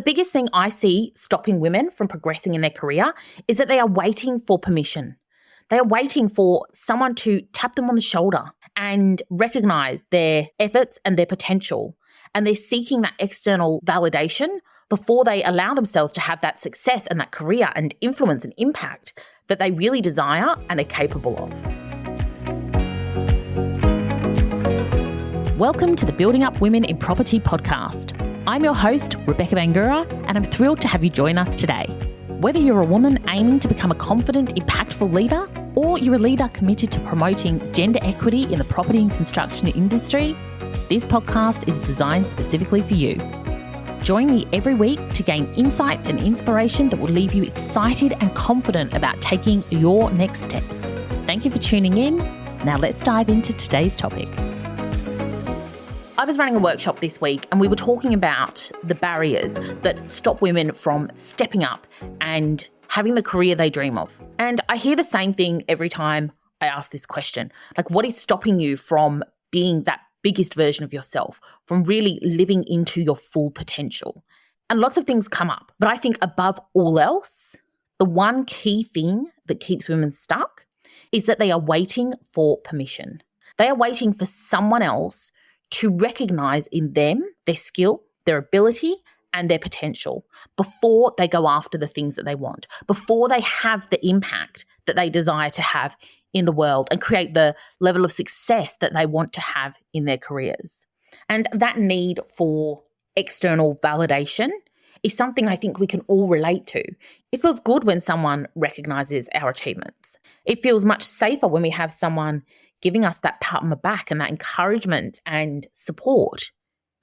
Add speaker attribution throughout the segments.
Speaker 1: The biggest thing I see stopping women from progressing in their career is that they are waiting for permission. They are waiting for someone to tap them on the shoulder and recognize their efforts and their potential. And they're seeking that external validation before they allow themselves to have that success and that career and influence and impact that they really desire and are capable of. Welcome to the Building Up Women in Property podcast. I'm your host, Rebecca Bangura, and I'm thrilled to have you join us today. Whether you're a woman aiming to become a confident, impactful leader, or you're a leader committed to promoting gender equity in the property and construction industry, this podcast is designed specifically for you. Join me every week to gain insights and inspiration that will leave you excited and confident about taking your next steps. Thank you for tuning in. Now let's dive into today's topic. I was running a workshop this week and we were talking about the barriers that stop women from stepping up and having the career they dream of. And I hear the same thing every time I ask this question. Like, what is stopping you from being that biggest version of yourself, from really living into your full potential? And lots of things come up. But I think above all else, the one key thing that keeps women stuck is that they are waiting for permission. They are waiting for someone else to recognize in them their skill, their ability, and their potential before they go after the things that they want, before they have the impact that they desire to have in the world and create the level of success that they want to have in their careers. And that need for external validation is something I think we can all relate to. It feels good when someone recognizes our achievements. It feels much safer when we have someone giving us that pat on the back and that encouragement and support.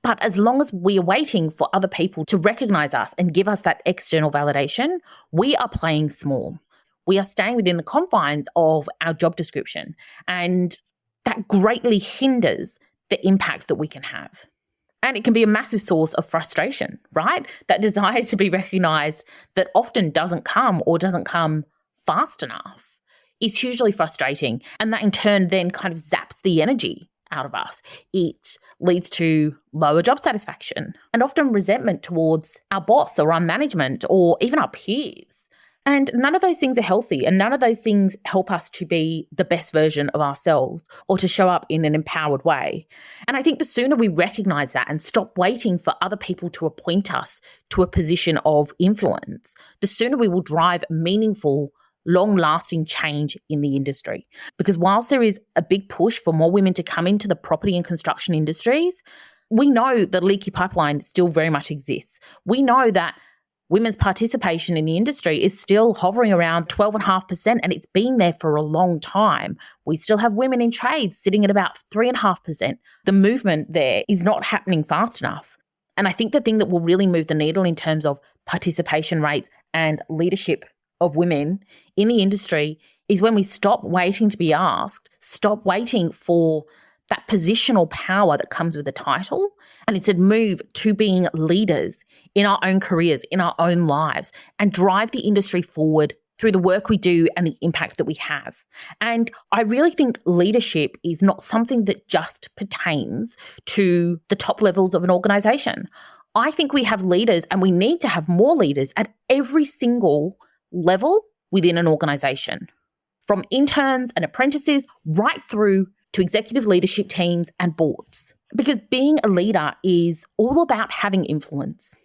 Speaker 1: But as long as we are waiting for other people to recognize us and give us that external validation, we are playing small. We are staying within the confines of our job description, and that greatly hinders the impact that we can have. And it can be a massive source of frustration, right? That desire to be recognized that often doesn't come fast enough is hugely frustrating. And that in turn then kind of zaps the energy out of us. It leads to lower job satisfaction and often resentment towards our boss or our management or even our peers. And none of those things are healthy, and none of those things help us to be the best version of ourselves or to show up in an empowered way. And I think the sooner we recognize that and stop waiting for other people to appoint us to a position of influence, the sooner we will drive meaningful, long-lasting change in the industry. Because whilst there is a big push for more women to come into the property and construction industries, we know the leaky pipeline still very much exists. We know that women's participation in the industry is still hovering around 12.5%, and it's been there for a long time. We still have women in trades sitting at about 3.5%. The movement there is not happening fast enough. And I think the thing that will really move the needle in terms of participation rates and leadership of women in the industry is when we stop waiting to be asked, stop waiting for that positional power that comes with the title, and instead move to being leaders in our own careers, in our own lives, and drive the industry forward through the work we do and the impact that we have. And I really think leadership is not something that just pertains to the top levels of an organization. I think we have leaders, and we need to have more leaders at every single level within an organization, from interns and apprentices right through to executive leadership teams and boards. Because being a leader is all about having influence.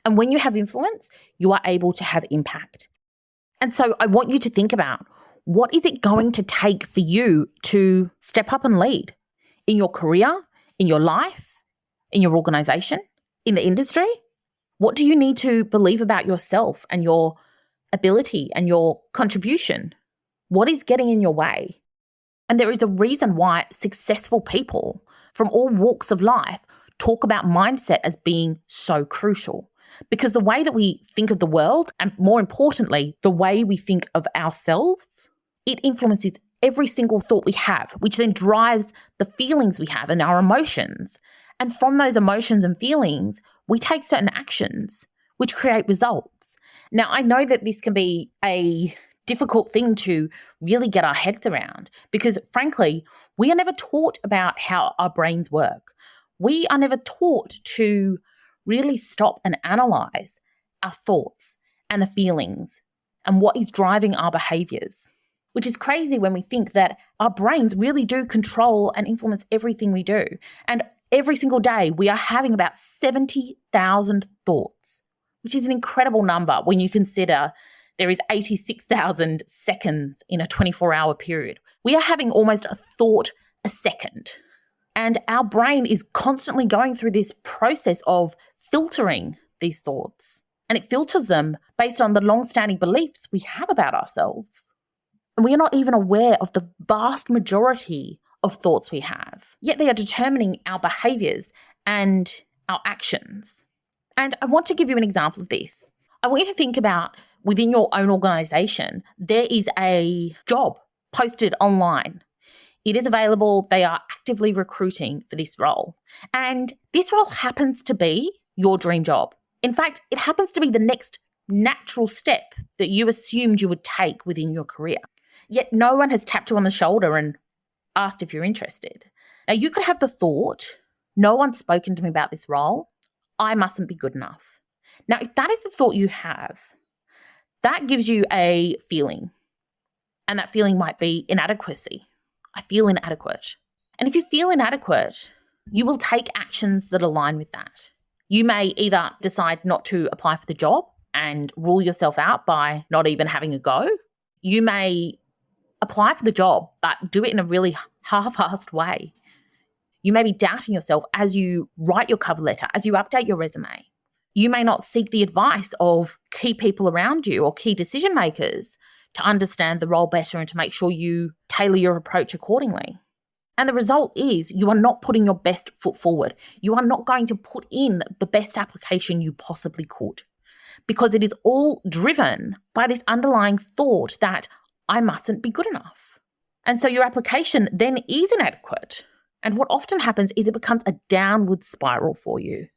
Speaker 1: And when you have influence, you are able to have impact. And so I want you to think about, what is it going to take for you to step up and lead in your career, in your life, in your organization, in the industry? What do you need to believe about yourself and your ability and your contribution? What is getting in your way? And there is a reason why successful people from all walks of life talk about mindset as being so crucial. Because the way that we think of the world, and more importantly, the way we think of ourselves, it influences every single thought we have, which then drives the feelings we have and our emotions. And from those emotions and feelings, we take certain actions, which create results. Now, I know that this can be a difficult thing to really get our heads around because, frankly, we are never taught about how our brains work. We are never taught to really stop and analyze our thoughts and the feelings and what is driving our behaviors, which is crazy when we think that our brains really do control and influence everything we do. And every single day we are having about 70,000 thoughts, which is an incredible number when you consider there is 86,000 seconds in a 24-hour period. We are having almost a thought a second. And our brain is constantly going through this process of filtering these thoughts. And it filters them based on the long-standing beliefs we have about ourselves. And we are not even aware of the vast majority of thoughts we have. Yet they are determining our behaviors and our actions. And I want to give you an example of this. I want you to think about within your own organization, there is a job posted online. It is available. They are actively recruiting for this role. And this role happens to be your dream job. In fact, it happens to be the next natural step that you assumed you would take within your career. Yet no one has tapped you on the shoulder and asked if you're interested. Now, you could have the thought, no one's spoken to me about this role. I mustn't be good enough. Now, if that is the thought you have, that gives you a feeling. And that feeling might be inadequacy. I feel inadequate. And if you feel inadequate, you will take actions that align with that. You may either decide not to apply for the job and rule yourself out by not even having a go. You may apply for the job, but do it in a really half-assed way. You may be doubting yourself as you write your cover letter, as you update your resume. You may not seek the advice of key people around you or key decision makers to understand the role better and to make sure you tailor your approach accordingly. And the result is you are not putting your best foot forward. You are not going to put in the best application you possibly could, because it is all driven by this underlying thought that I mustn't be good enough. And so your application then is inadequate. And what often happens is it becomes a downward spiral for you.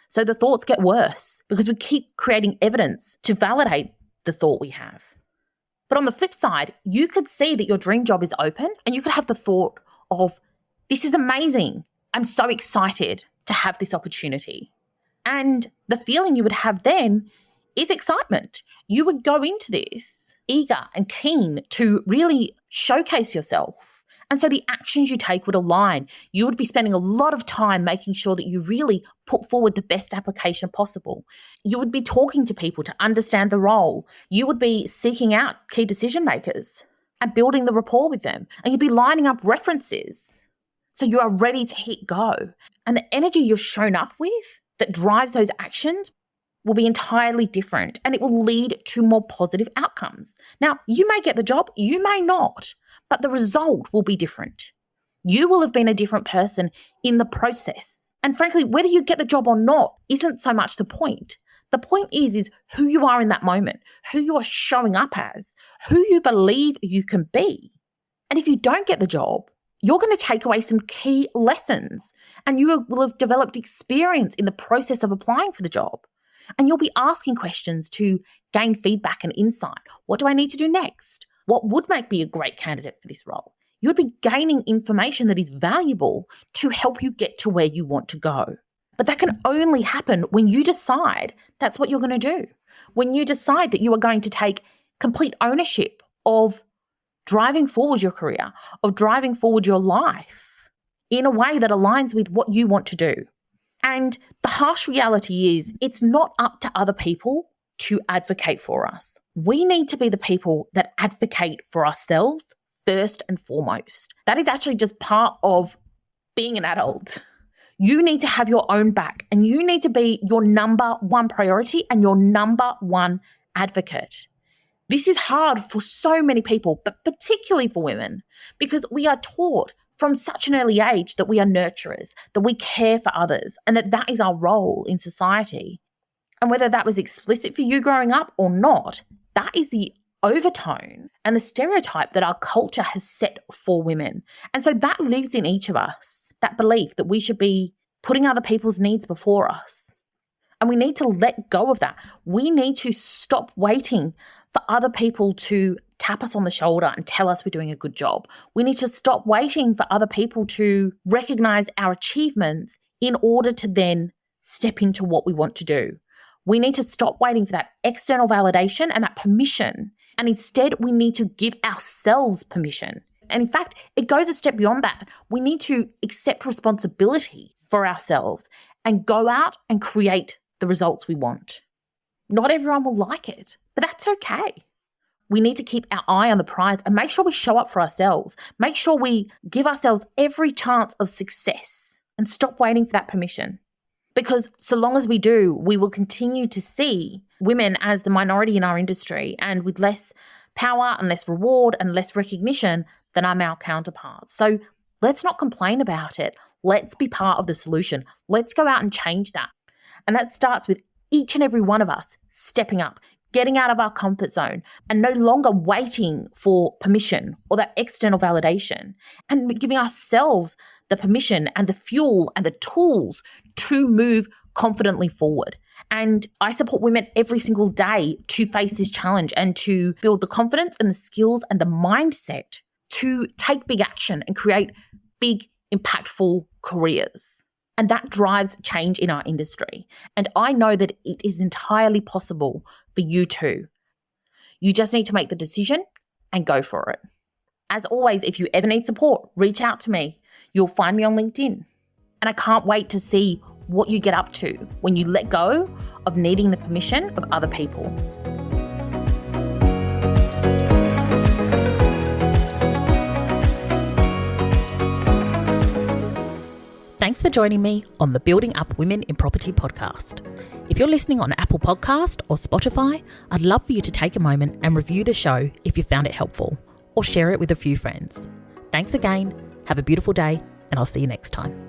Speaker 1: So the thoughts get worse because we keep creating evidence to validate the thought we have. But on the flip side, you could see that your dream job is open and you could have the thought of, this is amazing. I'm so excited to have this opportunity. And the feeling you would have then is excitement. You would go into this eager and keen to really showcase yourself. And so the actions you take would align. You would be spending a lot of time making sure that you really put forward the best application possible. You would be talking to people to understand the role. You would be seeking out key decision makers and building the rapport with them. And you'd be lining up references so you are ready to hit go. And the energy you've shown up with that drives those actions will be entirely different, and it will lead to more positive outcomes. Now, you may get the job, you may not, but the result will be different. You will have been a different person in the process. And frankly, whether you get the job or not isn't so much the point. The point is who you are in that moment, who you are showing up as, who you believe you can be. And if you don't get the job, you're going to take away some key lessons, and you will have developed experience in the process of applying for the job. And you'll be asking questions to gain feedback and insight. What do I need to do next? What would make me a great candidate for this role? You would be gaining information that is valuable to help you get to where you want to go. But that can only happen when you decide that's what you're going to do. When you decide that you are going to take complete ownership of driving forward your career, of driving forward your life in a way that aligns with what you want to do. And the harsh reality is it's not up to other people to advocate for us. We need to be the people that advocate for ourselves first and foremost. That is actually just part of being an adult. You need to have your own back, and you need to be your number one priority and your number one advocate. This is hard for so many people, but particularly for women, because we are taught from such an early age that we are nurturers, that we care for others, and that is our role in society. And whether that was explicit for you growing up or not, that is the overtone and the stereotype that our culture has set for women. And so that lives in each of us, that belief that we should be putting other people's needs before us. And we need to let go of that. We need to stop waiting for other people to tap us on the shoulder and tell us we're doing a good job. We need to stop waiting for other people to recognize our achievements in order to then step into what we want to do. We need to stop waiting for that external validation and that permission. And instead, we need to give ourselves permission. And in fact, it goes a step beyond that. We need to accept responsibility for ourselves and go out and create the results we want. Not everyone will like it, but that's okay. We need to keep our eye on the prize and make sure we show up for ourselves. Make sure we give ourselves every chance of success and stop waiting for that permission. Because so long as we do, we will continue to see women as the minority in our industry and with less power and less reward and less recognition than our male counterparts. So let's not complain about it. Let's be part of the solution. Let's go out and change that. And that starts with each and every one of us stepping up, getting out of our comfort zone and no longer waiting for permission or that external validation, and giving ourselves the permission and the fuel and the tools to move confidently forward. And I support women every single day to face this challenge and to build the confidence and the skills and the mindset to take big action and create big, impactful careers. And that drives change in our industry. And I know that it is entirely possible for you too. You just need to make the decision and go for it. As always, if you ever need support, reach out to me. You'll find me on LinkedIn. And I can't wait to see what you get up to when you let go of needing the permission of other people. Thanks for joining me on the Building Up Women in Property podcast. If you're listening on Apple Podcast or Spotify, I'd love for you to take a moment and review the show if you found it helpful, or share it with a few friends. Thanks again, have a beautiful day, and I'll see you next time.